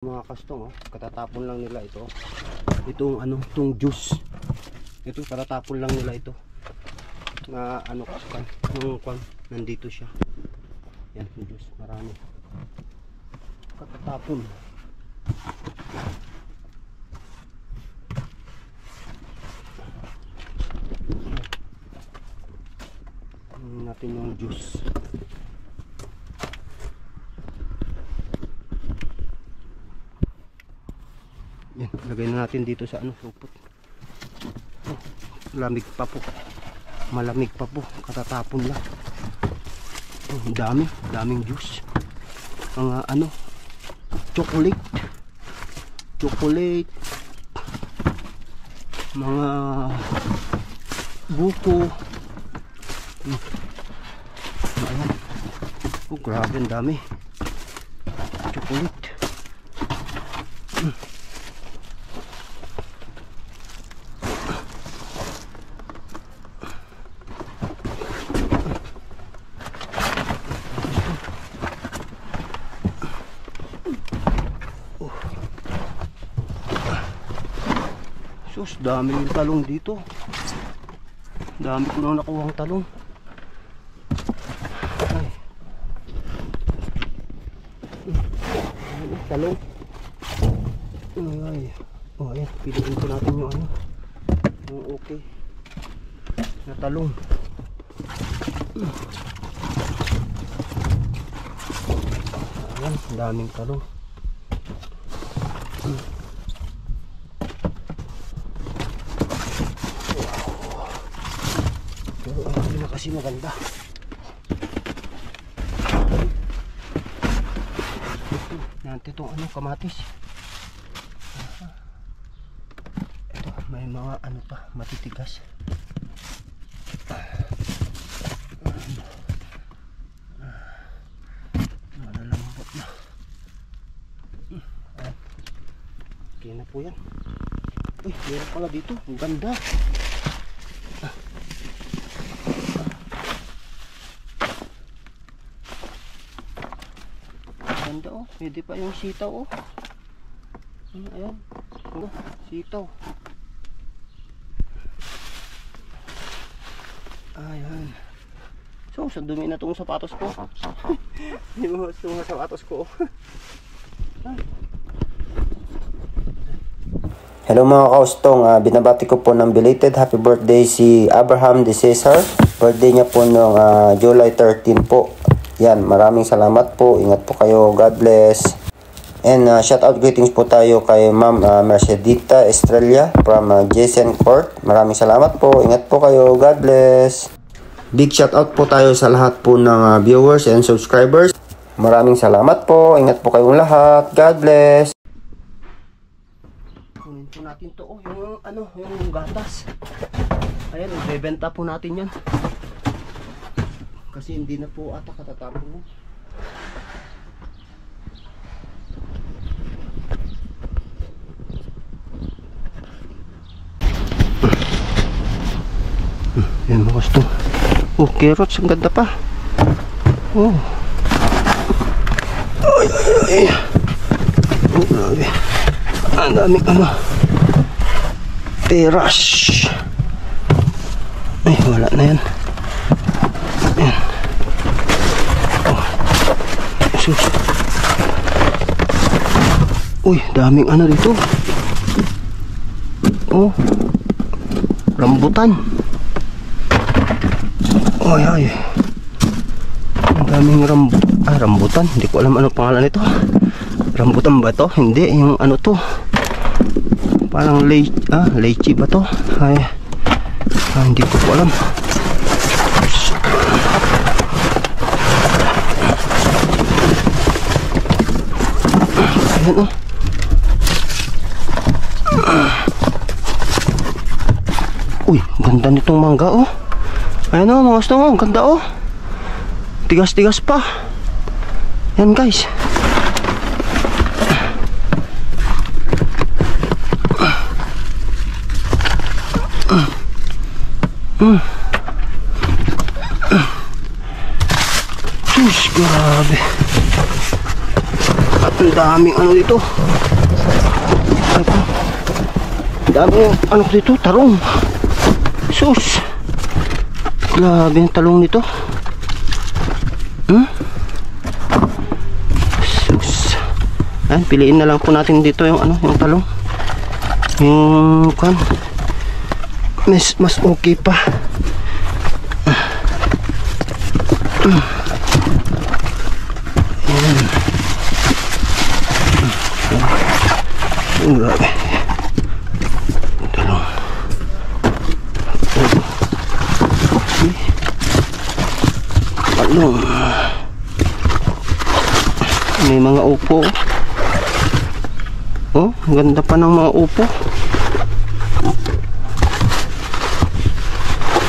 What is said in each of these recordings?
Mga kastong, katatapon lang nila ito. Itong ano, itong juice. Ito katatapon lang nila ito. Na ano kan, yung kwan, nandito siya. Yan, yung juice, marami. Katatapon. Natin yung juice. Yan, lagay na natin dito sa ano, supot. Oh, lamig pa po. Malamig pa po, katatapon lang. Oh, daming juice. Mga ano, chocolate. Mga buko. Ayan. Oh, grabe, ang dami. Chocolate. Sus, dami yung talong dito. Dami ko nang nakuhang talong. Ay. Talong. Ay. Oh, ayan. Piliin ko natin yung ano. Yung okay. Na talong. Ayan, daming talong. Kasi maganda. Yan, ito ano, kamatis. Ito, may mga ano pa, matitigas. Malalambot na. Okay na po yan. Uy, meron pala dito. Ang ganda. Ganda oh, pwede pa yung sitaw oh. Ayan, oh, sitaw. Ayan. So, sa dumi na itong sapatos ko. Hindi mo itong sapatos ko. Hello mga kaustong, binabati ko po ng belated happy birthday si Abraham de Cesar. Birthday niya po noong July 13 po. Yan, maraming salamat po. Ingat po kayo. God bless. And shout out greetings po tayo kay Ma'am Mercedita Estrella from Jason Court. Maraming salamat po. Ingat po kayo. God bless. Big shout out po tayo sa lahat po ng viewers and subscribers. Maraming salamat po. Ingat po kayong lahat. God bless. Kunin po natin to oh, yung ano, yung gatas. Ayan, ibebenta po natin yan. Kasi hindi na po ata katatapon mo. Yan mga gusto. Oh, carrots, ang ganda pa. Oh. Ay, ay, ay. Oh, grabe. Ang daming ano. Peras. Ay, wala na yan. Ayan. Oh. Sus. Uy, daming ano dito. Oh. Rambutan. Ay, ay. Ang daming rambutan. Hindi ko alam ano pangalan nito. Rambutan ba to? Hindi, yung ano to. Parang lychee ba to? Ay. Hindi ko alam. Ayan oh. Uy, ganda nitong mangga oh. Ayan oh mga gusto oh, ganda oh. Tigas-tigas pa. Yan guys. Sus, grabe. At ang daming ano dito. Ay po. Dami ano dito, talong. Sus. Grabe yung talong nito. Sus. Ayan, piliin na lang po natin dito yung ano, yung talong. Yung kan. Mas okay pa. Ayan. Grabe. Talong. Talong. May mga upo. Oh, ganda pa ng mga upo.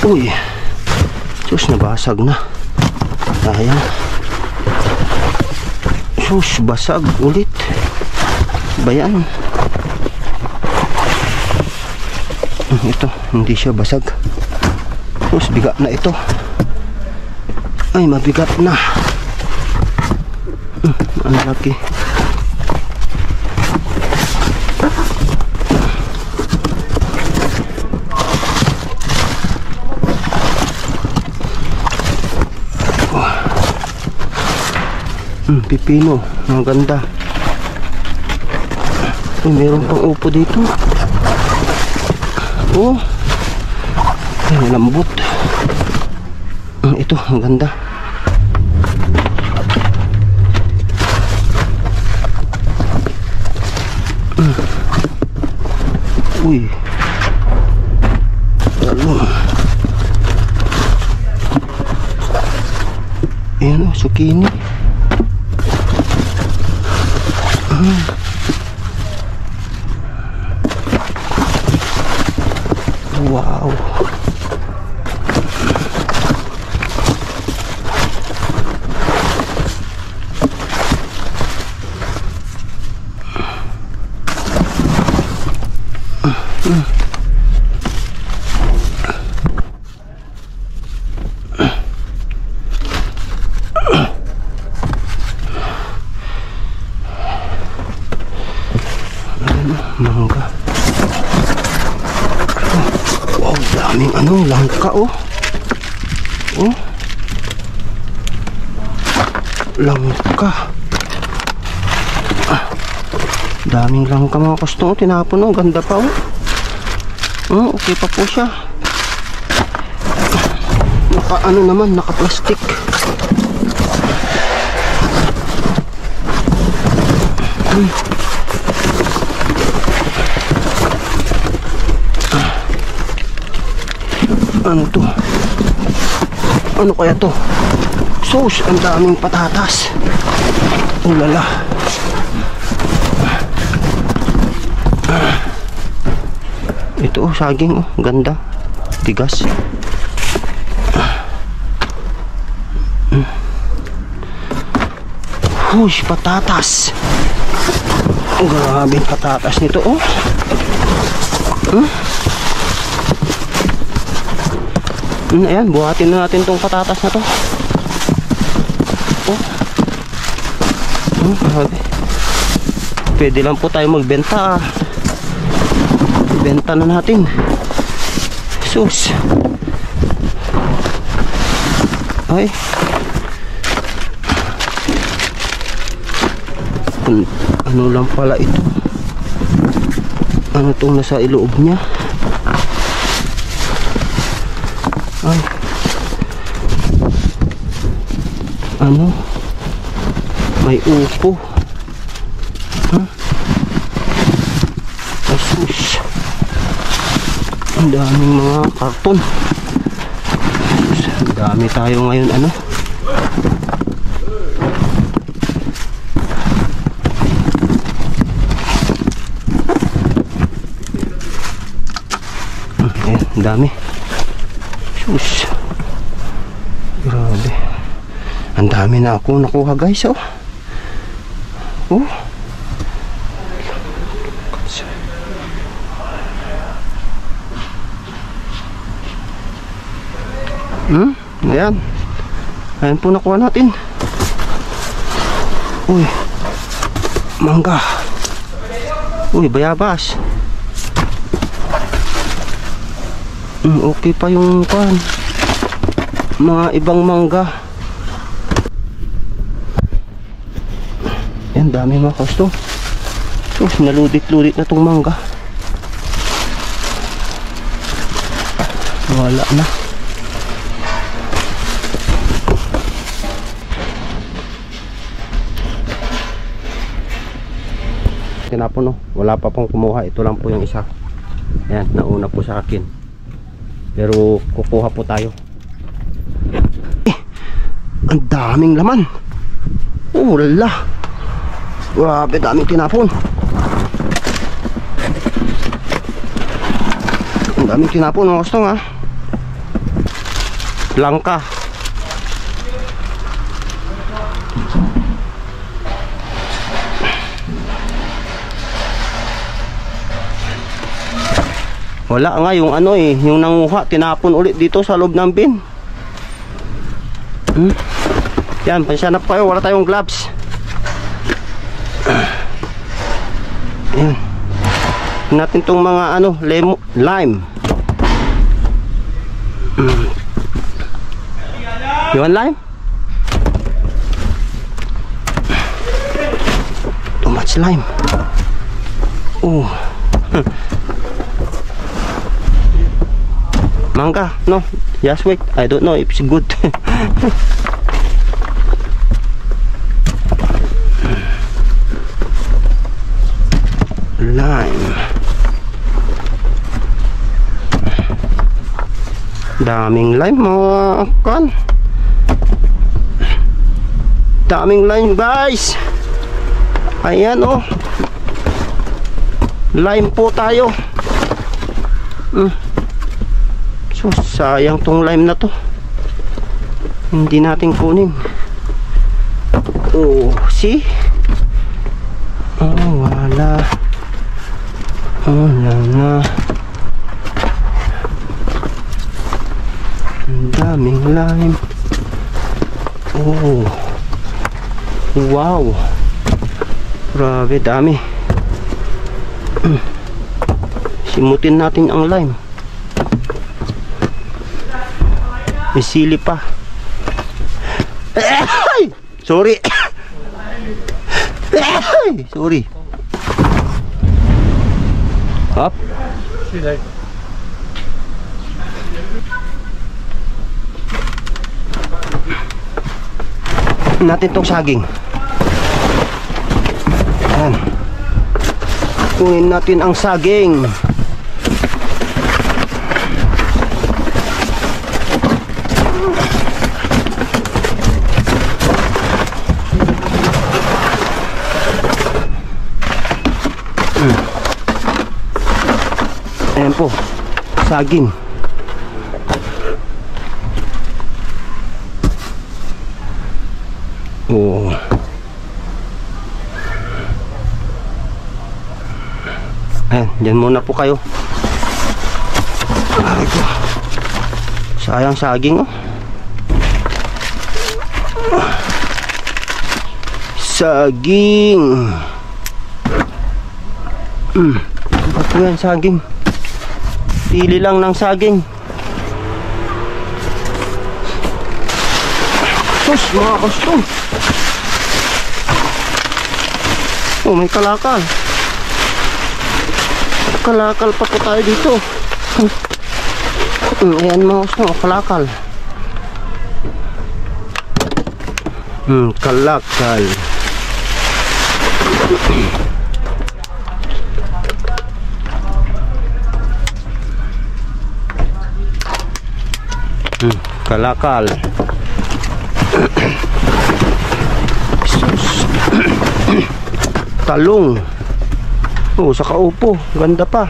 Uy. Sus, nabasag na. Ayan. Sus, basag ulit. Bayan. Ito, hindi siya basag. Sus, bigat na ito. Ay, mabigat na. Ang laki. Pipino, ang ganda. Ay, meron pang upo dito. Oh, ay, malambot. Ito, ang ganda. Uy, talong. Ayan o, zucchini. Wow. Mangga. Wow, daming ano, langka oh. Oh. Langka. Daming langka mga kustong, tinapon oh, ganda pa oh. Oh, okay pa po siya. Naka ano naman, naka plastic. Ano to? Ano kaya to? Sus, ang daming patatas. Ulala. Ito oh, saging oh, ganda. Tigas. Hush, patatas. Grabe patatas nito oh. Ayan, buhatin na natin tong patatas na to. Oh. Grabe. Pwede lang po tayo magbenta. Benta na natin. Sus. Ay. Ano lang pala ito? Ano tong nasa iloob niya? Ay. Ano? May upo. Huh? Asus. Ang daming mga karton. Ang dami tayo ngayon ano? Ayan, ang dami. Sus. Grabe. Ang dami na ako nakuha guys oh. Oh. Ayan. Ayan po nakuha natin. Uy. Mangga. Uy, bayabas. Okay pa yung kan. Mga ibang mangga. Yan, dami mga kasto. Naludit-ludit na tong mangga. Wala na. Tinapon, no? Wala pa pong kumuha. Ito lang po yung isa. Ayan, nauna po sa akin. Pero kukuha po tayo. Ang daming laman. Oh, lala. Grabe, daming tinapon. Ang daming tinapon mga kastong, ha. Langka. Wala nga yung ano eh, yung nanguha, tinapon ulit dito sa loob ng bin. Yan, pansyanap kayo, wala tayong gloves. Yan. Natin tong mga ano, lime. You want lime? Too much lime. Oh. Mangga, no? Just wait. I don't know if it's good. Lime. Daming lime mga kan. Daming lime guys. Ayan oh. Lime po tayo. So sayang tong lime na to. Hindi natin kunin. Oh, see? Oh, wala. Oh, wala. Ang daming lime. Oh. Wow. Grabe, dami. Simutin natin ang lime. May sili pa. Ay! Sorry. Ay! Sorry. Up. Natin tong saging. Ayan. Kunin natin ang saging. Ayan po, saging. Oh. Ayan, dyan muna po kayo. Ay ko. Sayang saging oh. Saging. Ano po yan saging? Pili lang ng saging. Sus, mga kastong. Oh, may kalakal. Kalakal pa po tayo dito. Ayan mga kastong, kalakal. Kalakal. Kalakal. Talong. Oh, sa kaupo, ganda pa.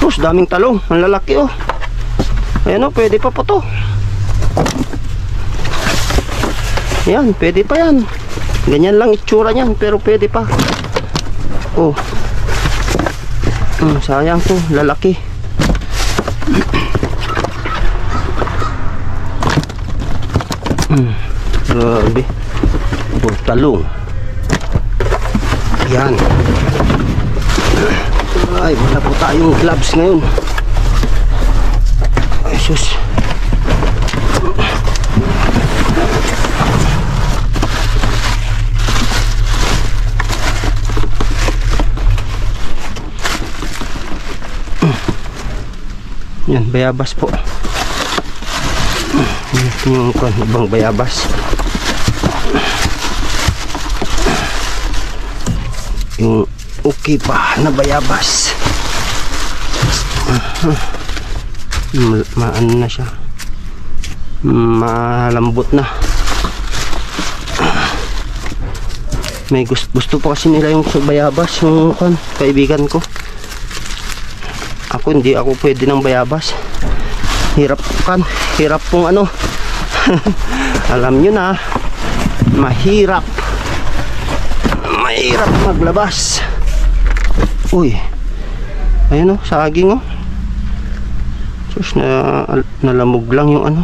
Terus daming talong, ang lalaki oh. Ayan oh, pwede pa po to. Yan, pwede pa yan. Ganyan lang itsura niyan, pero pwede pa. Oh. Sayang to, lalaki. Grabe. Oh, talong. Yan. Ay, wala po tayong gloves ngayon. Ay, sus. Yan, bayabas po. Yung ibang bayabas. Yung okay pa na bayabas. Maano na siya. Malambot na. May gusto pa kasi nila yung bayabas, yung kaibigan ko. Ako hindi ako pwede ng bayabas. Hirap pong ano. Alam nyo na, mahirap maglabas. Uy, ayun o, saging o. Sus, nalamog lang yung ano.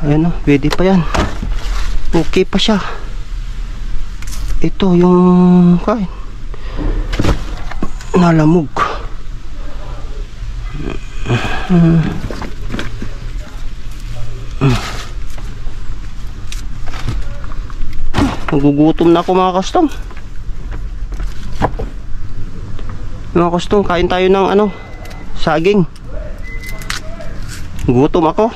Ayun o, pwede pa yan. Okay pa siya. Ito yung kain, nalamog. Nagugutom na ako mga kastong. Mga kastong, kain tayo ng ano, saging. Gutom ako.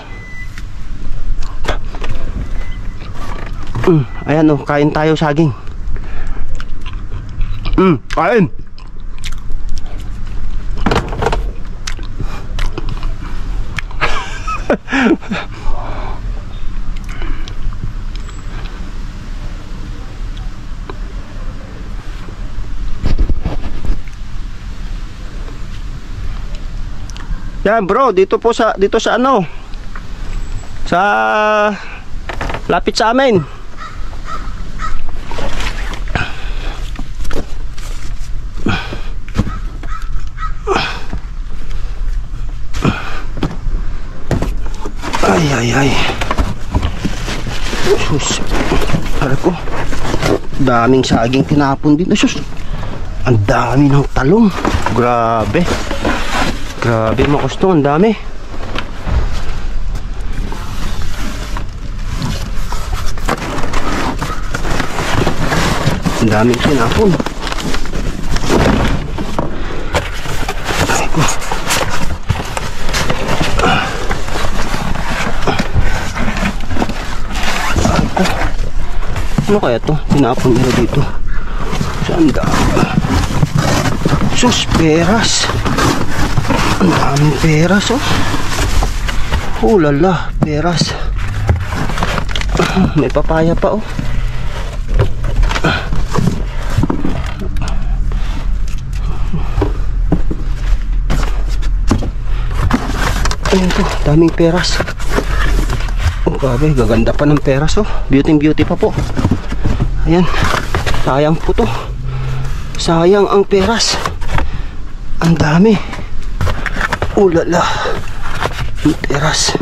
Ayan o, kain tayo saging. Kain. Yan bro, dito sa ano, sa lapit sa amin. Ay. Sus, para ko, daming saging tinapon din. Sus, ang dami ng talong. Grabe mga kastong, ang dami. Ang daming tinapon. Ay ko. Ano kaya to? Tinapon nila dito. Saan dami? Sus, peras. Ang daming peras oh. Oh lala, peras. May papaya pa oh. Ayan po, daming peras. Oh grabe, gaganda pa ng peras oh. Beauty pa po. Ayan, sayang po to. Sayang ang peras. Ang dami. Oh lala, peras.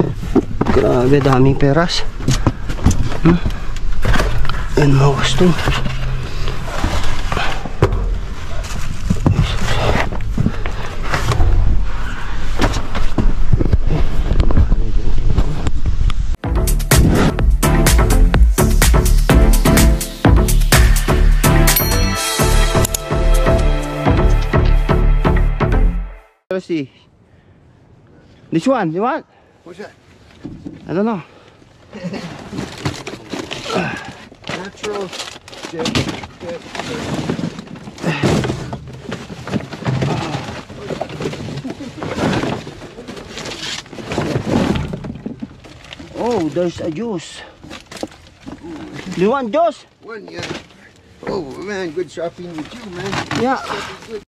Grabe, daming peras. Ayan mga gusto. Let's see. This one, you want? What's that? I don't know. Natural. Oh, there's a juice. Do you want juice? One, yeah. Oh man, good shopping with you, man. Yeah. Good.